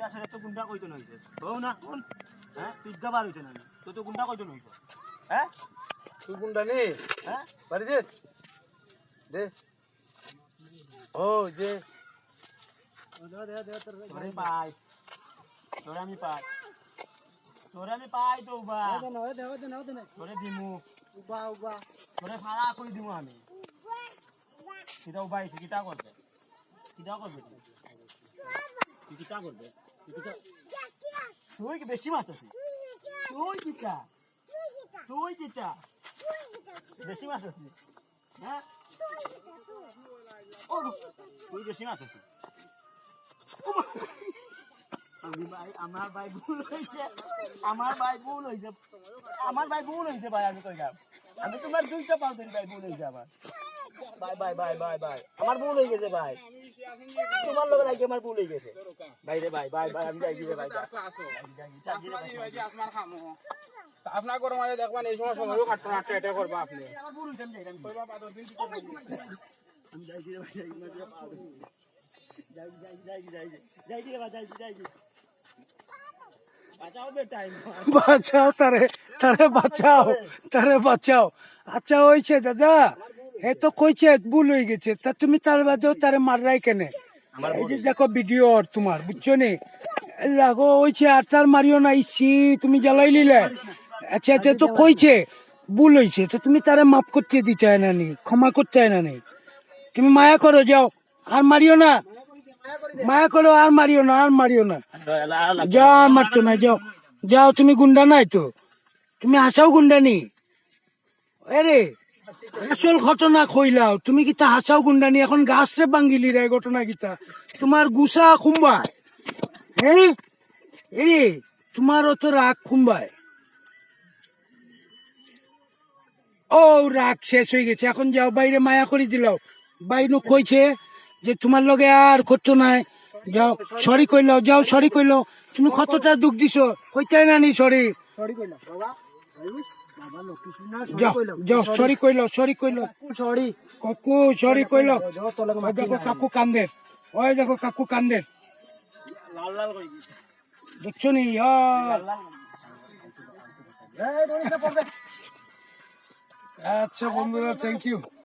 আসলে তো গুন্ডা কইতো নইছে বউ না কোন হ্যাঁ তুই গাবার হইছে না তো গুন্ডা কইতো নইছে হ্যাঁ তুই গুন্ডা নে হ্যাঁ বাড়ি দে দে ও যে তোরে পাই তোরে আমি পাই তো বা তোরে দিমু তোরে ফাড়া কই দিমু আমি কিটা উবাইছি কিটা করবে তুই কিটা করবে তুই কি বেশি মারছিস তুই কিটা বেশি মারছিস হ্যাঁ ও তুই বেশি মারছিস আমার ভাই ভুল হয়েছে ভাই আমি কইলাম আমি তোমার দুইটা পাও ধরি ভাই ভুল হয়েছে আমার বাই আমার ভুল হয়ে গেছে ভাই তোমার লোক রাখি আমার ভুল হয়ে গেছে ভাই রে ভাই আমি যাই দিবে ভাই আপনার ঘরের মাঝে দেখবেন এই সময় সময়ও কাটতো না এটা করবা আপনি আমার ভুল হয়েছে আমি যাই দিবে ভাই যাই বাঁচাও তারে বাঁচাও আচ্ছা হয়েছে দাদা এ তো কইছে ভুল হয়ে গেছে তা তুমি তার বাদেও তারে মাররাই কেনে এই যে দেখো ভিডিও তোমার বুঝছো নি লাগো হয়েছে আর তার মারিও না ইসি তুমি জ্বালাই নিলে আচ্ছা তো কইছে ভুল হয়েছে তো তুমি তারে মাফ করতে দিতে হয় না নি ক্ষমা করতে হয় না নি তুমি মায়া করো যাও আর মারিও না মায়া করো আর মারিও না যাও আর মারতো না যাও তুমি গুন্ডা নাই তো তুমি হাসাও গুন্ডা নি আরে আসল ঘটনা কইলাও তুমি কিতা হাসাও গুন্ডা নি এখন গাছ রে বাঙ্গিলি রে ঘটনা কিতা তোমার গুসা খুম্বায় হ্যাঁ এরে তোমার অত রাগ খুম্বায় ও রাগ শেষ হয়ে গেছে এখন যাও বাইরে মায়া করে দিলাও বাইরে কইছে যে তোমার লগে আর করতো নাই যাও সরি কইলাও তুমি কতটা দুঃখ দিছো কইতাই না নি সরি যাও সরি কইলো কাকু সরি কইলো দেখো কাকু কান্দের দেখছো নি আচ্ছা বন্ধুরা থ্যাংক ইউ